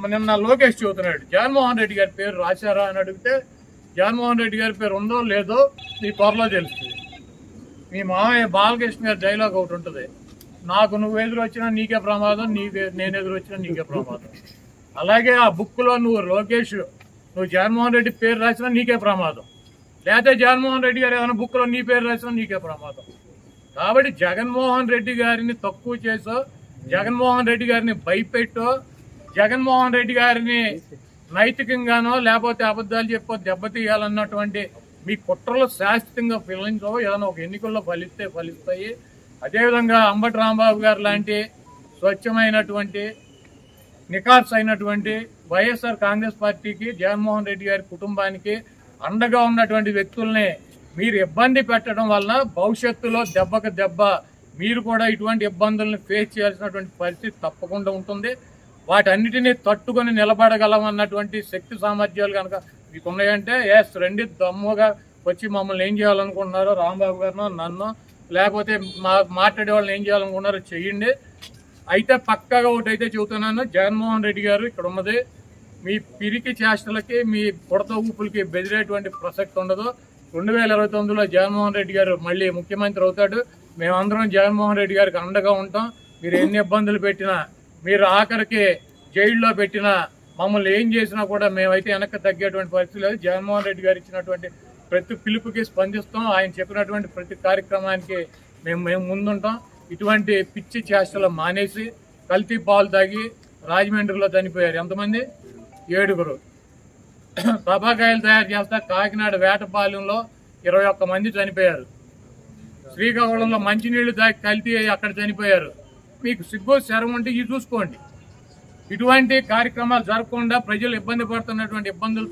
నిన్న లోకేష్ చెబుతున్నాడు జగన్మోహన్ రెడ్డి గారి పేరు రాశారా అని అడిగితే జగన్మోహన్ రెడ్డి గారి పేరు ఉందో లేదో మీ త్వరలో తెలుస్తుంది. మీ మామయ్య బాలకృష్ణ గారి డైలాగ్ ఒకటి ఉంటుంది, నాకు నువ్వు ఎదురు వచ్చినా నీకే ప్రమాదం, నేను ఎదురు వచ్చినా నీకే ప్రమాదం. అలాగే ఆ బుక్లో నువ్వు లోకేష్ నువ్వు జగన్మోహన్ రెడ్డి పేరు రాసినా నీకే ప్రమాదం, లేకపోతే జగన్మోహన్ రెడ్డి గారు ఏదైనా బుక్లో నీ పేరు రాసినా నీకే ప్రమాదం. కాబట్టి జగన్మోహన్ రెడ్డి గారిని తక్కువ చేసో, జగన్మోహన్ రెడ్డి గారిని భయపెట్టో, జగన్మోహన్ రెడ్డి గారిని నైతికంగానో లేకపోతే అబద్ధాలు చెప్పో దెబ్బతీయాలన్నటువంటి మీ కుట్రలు శాశ్వతంగా ఫలించవు. ఏదైనా ఒక ఎన్నికల్లో ఫలిస్తాయి. అదేవిధంగా అంబటి రాంబాబు గారు లాంటి స్వచ్ఛమైనటువంటి నికార్స్ అయినటువంటి వైఎస్ఆర్ కాంగ్రెస్ పార్టీకి, జగన్మోహన్ రెడ్డి గారి కుటుంబానికి అండగా ఉన్నటువంటి వ్యక్తుల్ని మీరు ఇబ్బంది పెట్టడం వలన భవిష్యత్తులో దెబ్బకు దెబ్బ మీరు కూడా ఇటువంటి ఇబ్బందులను ఫేస్ చేయాల్సినటువంటి పరిస్థితి తప్పకుండా ఉంటుంది. వాటన్నిటినీ తట్టుకొని నిలబడగలమన్నటువంటి శక్తి సామర్థ్యాలు కనుక మీకు ఉన్నాయంటే రండి, దమ్ముగా వచ్చి మమ్మల్ని ఏం చేయాలనుకుంటున్నారో రాంబాబు గారినో నన్ను లేకపోతే మాట్లాడే వాళ్ళని ఏం చేయాలనుకున్నారో చెయ్యండి. అయితే పక్కాగా ఒకటైతే చెబుతున్నాను, జగన్మోహన్ రెడ్డి గారు ఇక్కడ ఉన్నది మీ పిరికి చేష్టలకి మీ కొడత ఊపులకి బెదిరేటువంటి ప్రసక్తి ఉండదు. 2029లో జగన్మోహన్ రెడ్డి గారు మళ్ళీ ముఖ్యమంత్రి అవుతాడు. మేమందరం జగన్మోహన్ రెడ్డి గారికి అండగా ఉంటాం. మీరు ఎన్ని ఇబ్బందులు పెట్టినా, మీరు ఆఖరికి జైల్లో పెట్టినా, మమ్మల్ని ఏం చేసినా కూడా మేమైతే వెనక్కి తగ్గేటువంటి పరిస్థితి లేదు. జగన్మోహన్ రెడ్డి గారు ఇచ్చినటువంటి ప్రతి పిలుపుకి స్పందిస్తాం. ఆయన చెప్పినటువంటి ప్రతి కార్యక్రమానికి మేము ముందుంటాం. ఇటువంటి పిచ్చి చేష్టలు మానేసి కల్తీ పాలు తాగి రాజమండ్రిలో చనిపోయారు ఎంతమంది? 7. టపాకాయలు తయారు చేస్తా కాకినాడ వేటపాలెంలో 21 మంది చనిపోయారు. శ్రీకాకుళంలో మంచినీళ్లు తాగి కల్తీ అక్కడ చనిపోయారు. మీకు సిగ్గు శరం ఉంటే ఇది చూసుకోండి. ఇటువంటి కార్యక్రమాలు జరగకుండా ప్రజలు ఇబ్బంది పడుతున్నటువంటి ఇబ్బందులు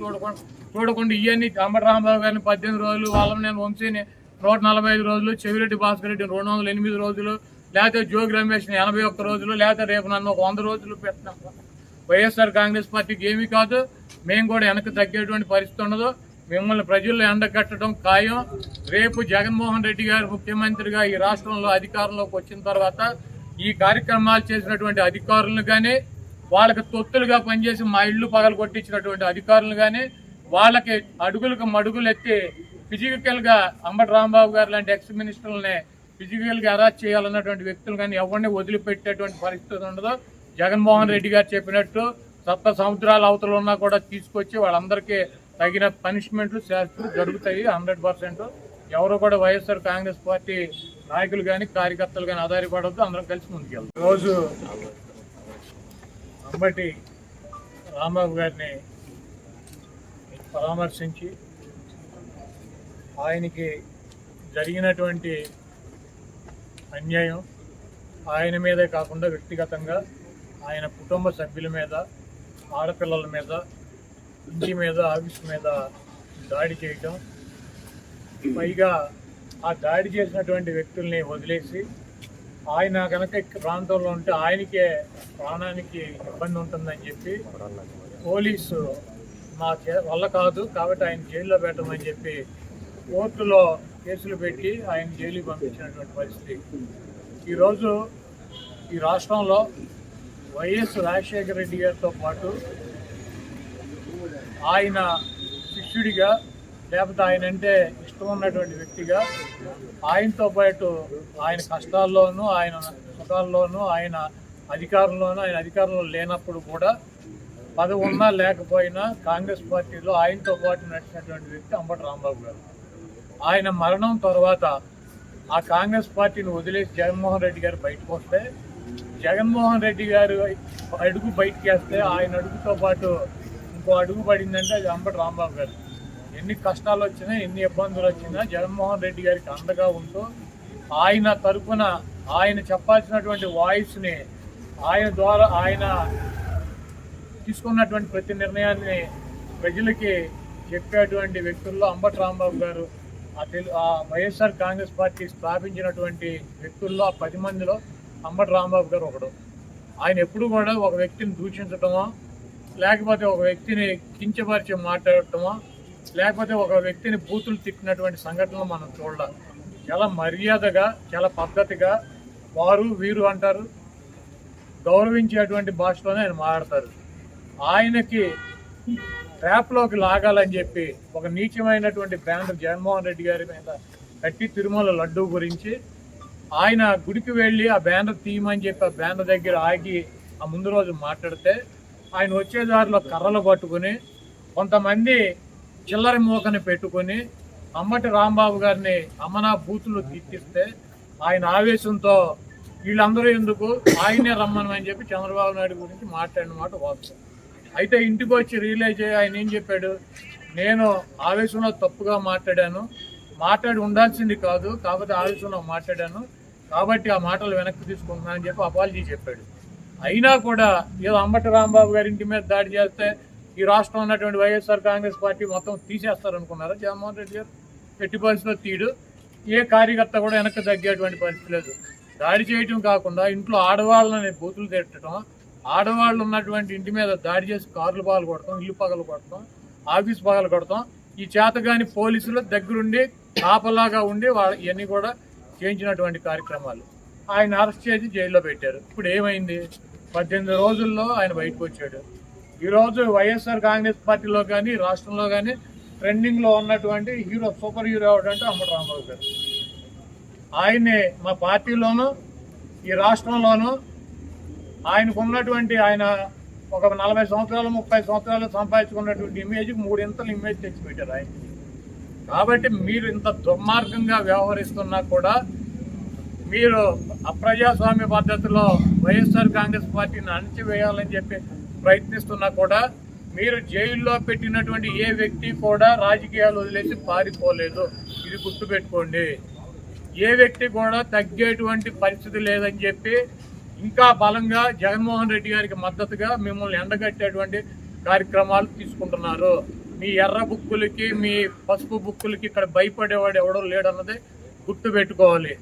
చూడకుండా ఇవన్నీ అంబటి రాంబాబు గారిని 18 రోజులు, వాళ్ళని వంశీని 145 రోజులు, చెవిరెడ్డి భాస్కర్ రెడ్డిని 208 రోజులు, లేకపోతే జోగి రమేష్ని 81 రోజులు, లేకపోతే రేపు నన్ను 100 రోజులు పెట్టినా వైఎస్ఆర్ కాంగ్రెస్ పార్టీకి ఏమీ కాదు. మేము కూడా వెనక్కి తగ్గేటువంటి పరిస్థితి ఉండదు. మిమ్మల్ని ప్రజల్లో ఎండగట్టడం ఖాయం. రేపు జగన్మోహన్ రెడ్డి గారు ముఖ్యమంత్రిగా ఈ రాష్ట్రంలో అధికారంలోకి వచ్చిన తర్వాత ఈ కార్యక్రమాలు చేసినటువంటి అధికారులను కానీ, వాళ్ళకి తొత్తులుగా పనిచేసి మా ఇళ్లు పగలు కొట్టించినటువంటి అధికారులు కానీ, వాళ్ళకి అడుగులకు మడుగులు ఎత్తి ఫిజికల్గా అంబటి రాంబాబు గారు లాంటి ఎక్స్ మినిస్టర్లని ఫిజికల్గా అరెస్ట్ చేయాలన్నటువంటి వ్యక్తులు కానీ ఎవరిని వదిలిపెట్టేటువంటి పరిస్థితి ఉండదు. జగన్మోహన్ రెడ్డి గారు చెప్పినట్టు సప్త సముద్రాల అవతలు ఉన్నా కూడా తీసుకొచ్చి వాళ్ళందరికీ తగిన పనిష్మెంట్లు శాస్త్రం జరుగుతాయి 100%. ఎవరు కూడా వైఎస్ఆర్ కాంగ్రెస్ పార్టీ నాయకులు కానీ కార్యకర్తలు కానీ ఆధారపడవద్దు, అందరం కలిసి ముందుకెళ్తాం. ఈరోజు అంబటి రాంబాబు గారిని పరామర్శించి ఆయనకి జరిగినటువంటి అన్యాయం ఆయన మీదే కాకుండా వ్యక్తిగతంగా ఆయన కుటుంబ సభ్యుల మీద, ఆడపిల్లల మీద, ఇంటి మీద, ఆఫీస్ మీద దాడి చేయటం, పైగా ఆ దాడి చేసినటువంటి వ్యక్తుల్ని వదిలేసి ఆయన కనుక ప్రాంతంలో ఉంటే ఆయనకే ప్రాణానికి ఇబ్బంది ఉంటుందని చెప్పి పోలీసు మా వల్ల కాదు కాబట్టి ఆయన జైల్లో పెట్టమని చెప్పి కోర్టులో కేసులు పెట్టి ఆయన జైలుకి పంపించినటువంటి పరిస్థితి. ఈరోజు ఈ రాష్ట్రంలో వైఎస్ రాజశేఖర రెడ్డి గారితో పాటు ఆయన శిష్యుడిగా లేకపోతే ఆయన అంటే ఇష్టం ఉన్నటువంటి వ్యక్తిగా ఆయనతో పాటు ఆయన కష్టాల్లోనూ ఆయన సుఖాల్లోనూ ఆయన అధికారంలో లేనప్పుడు కూడా పదవి ఉన్నా లేకపోయినా కాంగ్రెస్ పార్టీలో ఆయనతో పాటు నడిచినటువంటి వ్యక్తి అంబటి రాంబాబు గారు. ఆయన మరణం తర్వాత ఆ కాంగ్రెస్ పార్టీని వదిలేసి జగన్మోహన్ రెడ్డి గారు బయటకు వస్తే, జగన్మోహన్ రెడ్డి గారు అడుగు బయటకు వేస్తే ఆయన అడుగుతో పాటు ఇంకో అడుగు పడిందంటే అది అంబటి రాంబాబు గారు. ఎన్ని కష్టాలు వచ్చినా, ఎన్ని ఇబ్బందులు వచ్చినా జగన్మోహన్ రెడ్డి గారికి అండగా ఉంటూ ఆయన తరఫున ఆయన చెప్పాల్సినటువంటి వాయిస్ని ఆయన ద్వారా ఆయన తీసుకున్నటువంటి ప్రతి నిర్ణయాన్ని ప్రజలకి చెప్పేటువంటి వ్యక్తుల్లో అంబటి రాంబాబు గారు ఆ వైఎస్ఆర్ కాంగ్రెస్ పార్టీ స్థాపించినటువంటి వ్యక్తుల్లో 10 మందిలో అంబటి రాంబాబు గారు ఒకడు. ఆయన ఎప్పుడు కూడా ఒక వ్యక్తిని దూషించటమో, లేకపోతే ఒక వ్యక్తిని కించపరిచి మాట్లాడటమో, లేకపోతే ఒక వ్యక్తిని బూతులు తిట్టినటువంటి సంఘటనలు మనం చూడాలి. చాలా మర్యాదగా, చాలా పద్ధతిగా వారు వీరు అంటారు, గౌరవించేటువంటి భాషలోనే ఆయన మాట్లాడతారు. ఆయనకి ట్రాప్లోకి లాగాలని చెప్పి ఒక నీచమైనటువంటి బ్యానర్ జగన్మోహన్ రెడ్డి గారి మీద కట్టి తిరుమల లడ్డూ గురించి ఆయన గుడికి వెళ్ళి ఆ బ్యానర్ తీయమని చెప్పి ఆ బ్యానర్ దగ్గర ఆగి ఆ ముందు రోజు మాట్లాడితే ఆయన వచ్చే దారిలో కర్రలు పట్టుకుని కొంతమంది చిల్లర మూకని పెట్టుకుని అమ్మటి రాంబాబు గారిని అమ్మనా బూతులు తిట్టిస్తే ఆయన ఆవేశంతో వీళ్ళందరూ ఎందుకు ఆయనే రమ్మని చెప్పి చంద్రబాబు నాయుడు గురించి మాట్లాడిన మాట వాస్తవం. అయితే ఇంటికి వచ్చి రియలైజ్ అయ్యి ఆయన ఏం చెప్పాడు, నేను ఆవేశంలో తప్పుగా మాట్లాడి ఉండాల్సింది కాదు, కాకపోతే ఆవేశంలో మాట్లాడాను కాబట్టి ఆ మాటలు వెనక్కి తీసుకుంటున్నానని చెప్పి అపాలజీ చెప్పాడు. అయినా కూడా ఏదో అంబటి రాంబాబు గారి ఇంటి మీద దాడి చేస్తే ఈ రాష్ట్రం ఉన్నటువంటి వైఎస్ఆర్ కాంగ్రెస్ పార్టీ మొత్తం తీసేస్తారనుకున్నారా? జగన్మోహన్ రెడ్డి గారు ఎట్టి పరిస్థితిలో తీడు. ఏ కార్యకర్త కూడా వెనక్కి తగ్గేటువంటి పరిస్థితి లేదు. దాడి చేయటం కాకుండా ఇంట్లో ఆడవాళ్ళని బూతులు తిట్టడం, ఆడవాళ్ళు ఉన్నటువంటి ఇంటి మీద దాడి చేసి కార్లు పగలు కొడతాం, ఇల్లు పగలు కొడతాం, ఆఫీస్ పగలు కొడతాం. ఈ చేతగాని పోలీసులు దగ్గరుండి కాపలాగా ఉండి ఇవన్నీ కూడా చేయించినటువంటి కార్యక్రమాలు. ఆయన అరెస్ట్ చేసి జైల్లో పెట్టారు. ఇప్పుడు ఏమైంది? 18 రోజుల్లో ఆయన బయటకు వచ్చాడు. ఈరోజు వైఎస్ఆర్ కాంగ్రెస్ పార్టీలో కానీ రాష్ట్రంలో కానీ ట్రెండింగ్లో ఉన్నటువంటి హీరో, సూపర్ హీరో ఎవడంటే అంబటి రాంబాబు గారు. ఆయన్ని మా పార్టీలోనూ ఈ రాష్ట్రంలోనూ ఆయనకు ఉన్నటువంటి ఆయన ఒక 40 సంవత్సరాలు 30 సంవత్సరాలు సంపాదించుకున్నటువంటి ఇమేజ్కి 3 ఇంతలు ఇమేజ్ తెచ్చిపెట్టారు ఆయన. కాబట్టి మీరు ఇంత దుర్మార్గంగా వ్యవహరిస్తున్నా కూడా, మీరు అప్రజాస్వామ్య పద్ధతిలో వైఎస్ఆర్ కాంగ్రెస్ పార్టీని అణచివేయాలని చెప్పి ప్రయత్నిస్తున్నా కూడా, మీరు జైల్లో పెట్టినటువంటి ఏ వ్యక్తి కూడా రాజకీయాలు వదిలేసి పారిపోలేదు. ఇది గుర్తుపెట్టుకోండి. ఏ వ్యక్తి కూడా తగ్గేటువంటి పరిస్థితి లేదని చెప్పి ఇంకా బలంగా జగన్మోహన్ రెడ్డి గారికి మద్దతుగా మిమ్మల్ని ఎండగట్టేటువంటి కార్యక్రమాలు తీసుకుంటున్నారు. మీ ఎర్ర బుక్కులకి, మీ పసుపు బుక్కులకి ఇక్కడ భయపడేవాడు ఎవడో లేడన్నది గుర్తుపెట్టుకోవాలి.